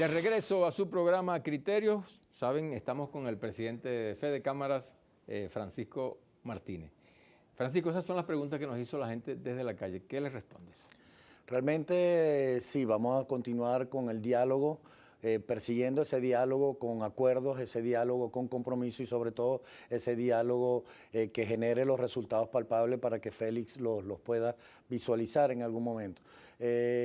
De regreso a su programa Criterios, saben, estamos con el presidente de Fede Cámaras, Francisco Martínez. Francisco, esas son las preguntas que nos hizo la gente desde la calle. ¿Qué les respondes? Realmente sí, vamos a continuar con el diálogo, persiguiendo ese diálogo con acuerdos, ese diálogo con compromiso y sobre todo ese diálogo que genere los resultados palpables para que Félix los pueda visualizar en algún momento.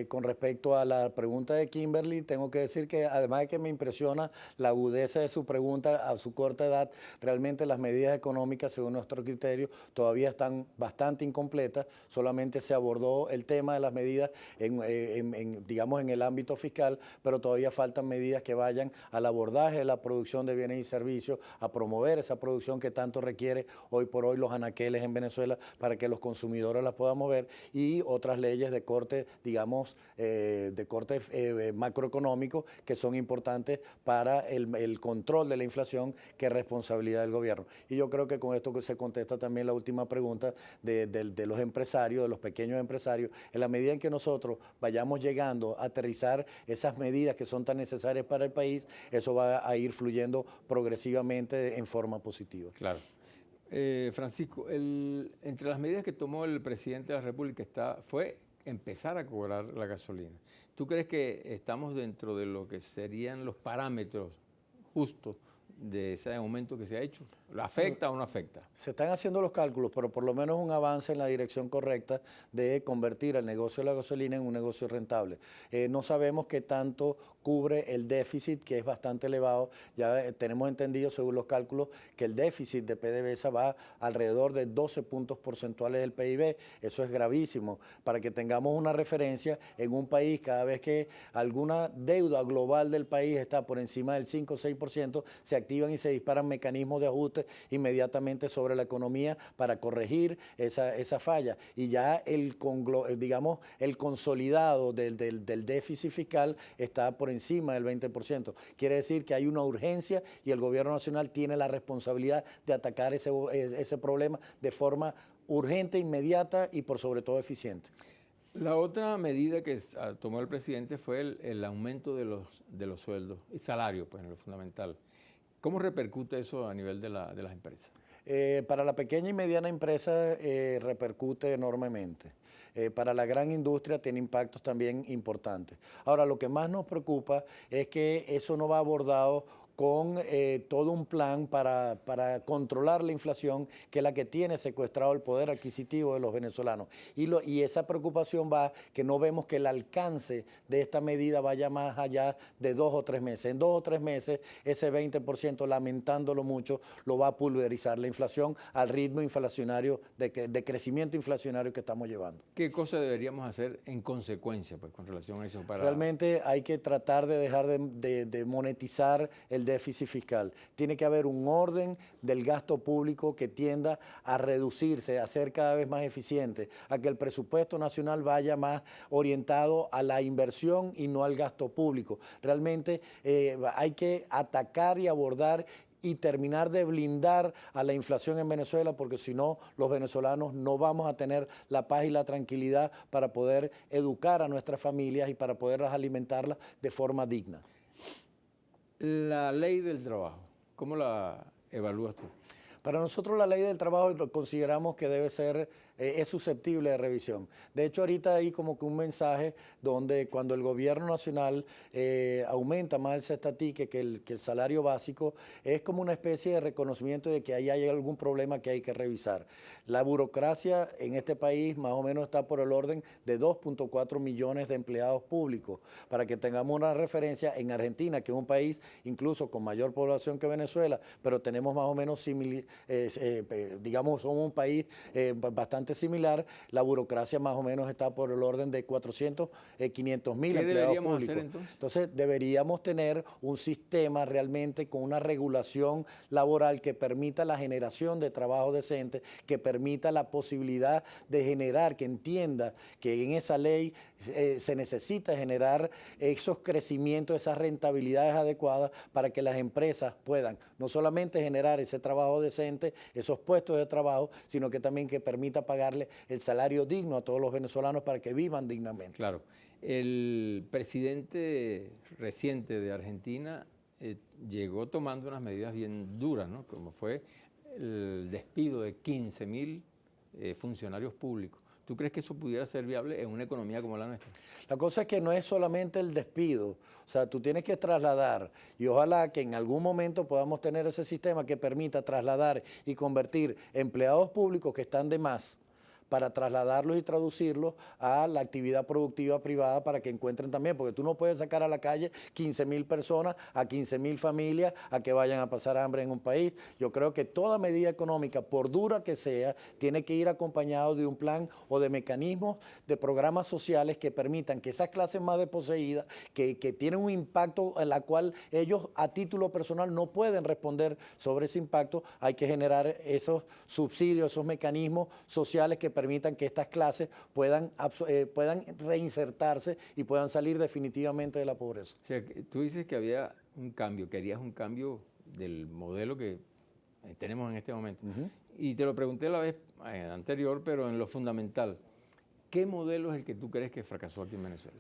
Con respecto a la pregunta de Kimberly, tengo que decir que además de que me impresiona la agudeza de su pregunta a su corta edad, realmente las medidas económicas, según nuestro criterio, todavía están bastante incompletas. Solamente se abordó el tema de las medidas digamos, en el ámbito fiscal, pero todavía faltan medidas que vayan al abordaje de la producción de bienes y servicios, a promover esa producción que tanto requiere hoy por hoy los anaqueles en Venezuela para que los consumidores la puedan mover, y otras leyes de corte, digamos, de corte macroeconómico que son importantes para el control de la inflación, que es responsabilidad del gobierno. Y yo creo que con esto que se contesta también la última pregunta de los empresarios, de los pequeños empresarios. En la medida en que nosotros vayamos llegando a aterrizar esas medidas que son tan necesarias para el país, eso va a ir fluyendo progresivamente en forma positiva. Claro. Francisco, entre las medidas que tomó el presidente de la República fue empezar a cobrar la gasolina. ¿Tú crees que estamos dentro de lo que serían los parámetros justos de ese aumento que se ha hecho? ¿Lo afecta o no afecta? Se están haciendo los cálculos, pero por lo menos un avance en la dirección correcta de convertir el negocio de la gasolina en un negocio rentable. No sabemos qué tanto cubre el déficit, que es bastante elevado. Ya tenemos entendido, según los cálculos, que el déficit de PDVSA va alrededor de 12 puntos porcentuales del PIB. Eso es gravísimo. Para que tengamos una referencia, en un país, cada vez que alguna deuda global del país está por encima del 5 o 6%, se activan y se disparan mecanismos de ajuste inmediatamente sobre la economía para corregir esa falla. Y ya digamos, el consolidado del déficit fiscal está por encima del 20%. Quiere decir que hay una urgencia y el gobierno nacional tiene la responsabilidad de atacar ese problema de forma urgente, inmediata y por sobre todo eficiente. La otra medida que tomó el presidente fue el aumento de los sueldos y salarios, pues en lo fundamental. ¿Cómo repercute eso a nivel de las empresas? Para la pequeña y mediana empresa repercute enormemente. Para la gran industria tiene impactos también importantes. Ahora, lo que más nos preocupa es que eso no va abordado con todo un plan para controlar la inflación, que es la que tiene secuestrado el poder adquisitivo de los venezolanos. Y esa preocupación va que no vemos que el alcance de esta medida vaya más allá de 2 o 3 meses. En 2 o 3 meses, ese 20%, lamentándolo mucho, lo va a pulverizar la inflación al ritmo inflacionario, de crecimiento inflacionario que estamos llevando. ¿Qué cosa deberíamos hacer en consecuencia, pues, con relación a eso? Realmente hay que tratar de dejar de monetizar el déficit fiscal. Tiene que haber un orden del gasto público que tienda a reducirse, a ser cada vez más eficiente, a que el presupuesto nacional vaya más orientado a la inversión y no al gasto público. Realmente hay que atacar y abordar y terminar de blindar a la inflación en Venezuela, porque si no, los venezolanos no vamos a tener la paz y la tranquilidad para poder educar a nuestras familias y para poderlas alimentarlas de forma digna. La ley del trabajo, ¿cómo la evalúas tú? Para nosotros la ley del trabajo consideramos que debe ser, es susceptible de revisión. De hecho, ahorita hay como que un mensaje donde cuando el gobierno nacional aumenta más el cestatique que el salario básico, es como una especie de reconocimiento de que ahí hay algún problema que hay que revisar. La burocracia en este país más o menos está por el orden de 2.4 millones de empleados públicos. Para que tengamos una referencia, en Argentina, que es un país incluso con mayor población que Venezuela, pero tenemos más o menos digamos, somos un país bastante similar, la burocracia más o menos está por el orden de 400, 500 mil empleados públicos. ¿Qué deberíamos hacer entonces, deberíamos tener un sistema realmente con una regulación laboral que permita la generación de trabajo decente, que permita la posibilidad de generar, que entienda que en esa ley se necesita generar esos crecimientos, esas rentabilidades adecuadas para que las empresas puedan no solamente generar ese trabajo decente, esos puestos de trabajo, sino que también que permita pagar pagarle el salario digno a todos los venezolanos para que vivan dignamente. Claro. El presidente reciente de Argentina llegó tomando unas medidas bien duras, ¿no? Como fue el despido de 15.000 funcionarios públicos. ¿Tú crees que eso pudiera ser viable en una economía como la nuestra? La cosa es que no es solamente el despido, o sea, tú tienes que trasladar y ojalá que en algún momento podamos tener ese sistema que permita trasladar y convertir empleados públicos que están de más para trasladarlos y traducirlos a la actividad productiva privada para que encuentren también, porque tú no puedes sacar a la calle 15.000 personas, a 15.000 familias a que vayan a pasar hambre en un país. Yo creo que toda medida económica, por dura que sea, tiene que ir acompañado de un plan o de mecanismos, de programas sociales que permitan que esas clases más desposeídas, que tienen un impacto en la cual ellos a título personal no pueden responder sobre ese impacto, hay que generar esos subsidios, esos mecanismos sociales que permitan que estas clases puedan reinsertarse y puedan salir definitivamente de la pobreza. O sea, tú dices que había un cambio, querías un cambio del modelo que tenemos en este momento. Y te lo pregunté la vez anterior, pero en lo fundamental, ¿qué modelo es el que tú crees que fracasó aquí en Venezuela?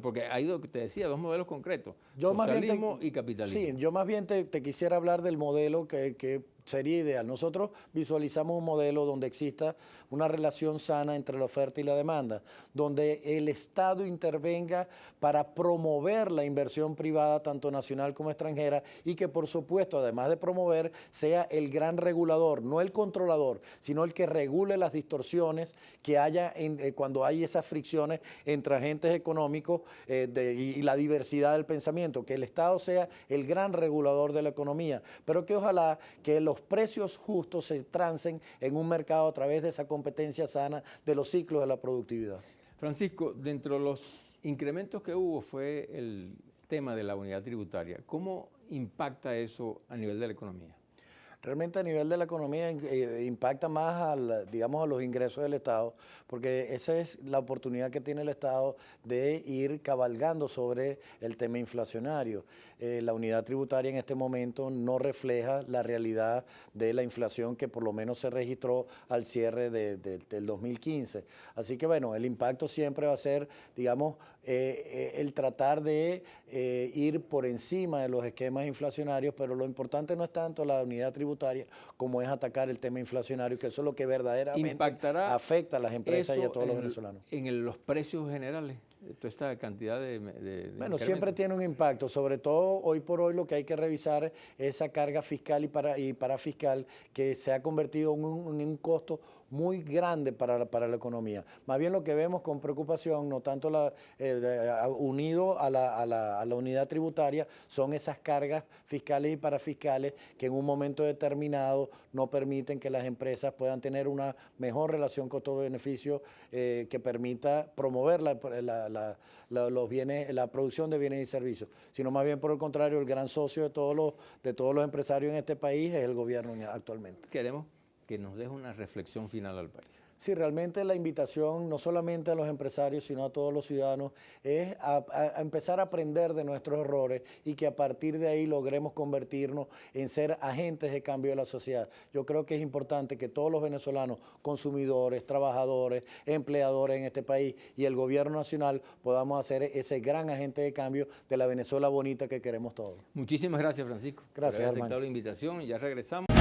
Porque hay, te decía, dos modelos concretos, socialismo y capitalismo. Sí, yo más bien te quisiera hablar del modelo que sería ideal. Nosotros visualizamos un modelo donde exista una relación sana entre la oferta y la demanda, donde el Estado intervenga para promover la inversión privada, tanto nacional como extranjera, y que por supuesto, además de promover, sea el gran regulador, no el controlador, sino el que regule las distorsiones que haya cuando hay esas fricciones entre agentes económicos y la diversidad del pensamiento, que el Estado sea el gran regulador de la economía, pero que ojalá que los precios justos se trancen en un mercado a través de esa competencia sana de los ciclos de la productividad. Francisco, dentro de los incrementos que hubo fue el tema de la unidad tributaria. ¿Cómo impacta eso a nivel de la economía? Realmente a nivel de la economía impacta más digamos, a los ingresos del Estado, porque esa es la oportunidad que tiene el Estado de ir cabalgando sobre el tema inflacionario. La unidad tributaria en este momento no refleja la realidad de la inflación que por lo menos se registró al cierre del 2015. Así que bueno, el impacto siempre va a ser, digamos, el tratar de ir por encima de los esquemas inflacionarios, pero lo importante no es tanto la unidad tributaria como es atacar el tema inflacionario, que eso es lo que verdaderamente afecta a las empresas y a todos los venezolanos. ¿En los precios generales? Toda esta cantidad de bueno, siempre tiene un impacto, sobre todo hoy por hoy lo que hay que revisar es esa carga fiscal y parafiscal que se ha convertido en un costo muy grande para la economía. Más bien lo que vemos con preocupación, no tanto unido a la unidad tributaria, son esas cargas fiscales y parafiscales que en un momento determinado no permiten que las empresas puedan tener una mejor relación costo-beneficio que permita promover los bienes, la producción de bienes y servicios, sino más bien por el contrario, el gran socio de todos los empresarios en este país es el gobierno actualmente. Queremos que nos deje una reflexión final al país. Sí, realmente la invitación, no solamente a los empresarios, sino a todos los ciudadanos, es a empezar a aprender de nuestros errores y que a partir de ahí logremos convertirnos en ser agentes de cambio de la sociedad. Yo creo que es importante que todos los venezolanos, consumidores, trabajadores, empleadores en este país y el gobierno nacional podamos hacer ese gran agente de cambio de la Venezuela bonita que queremos todos. Muchísimas gracias, Francisco. Gracias, por haber aceptado la invitación y ya regresamos.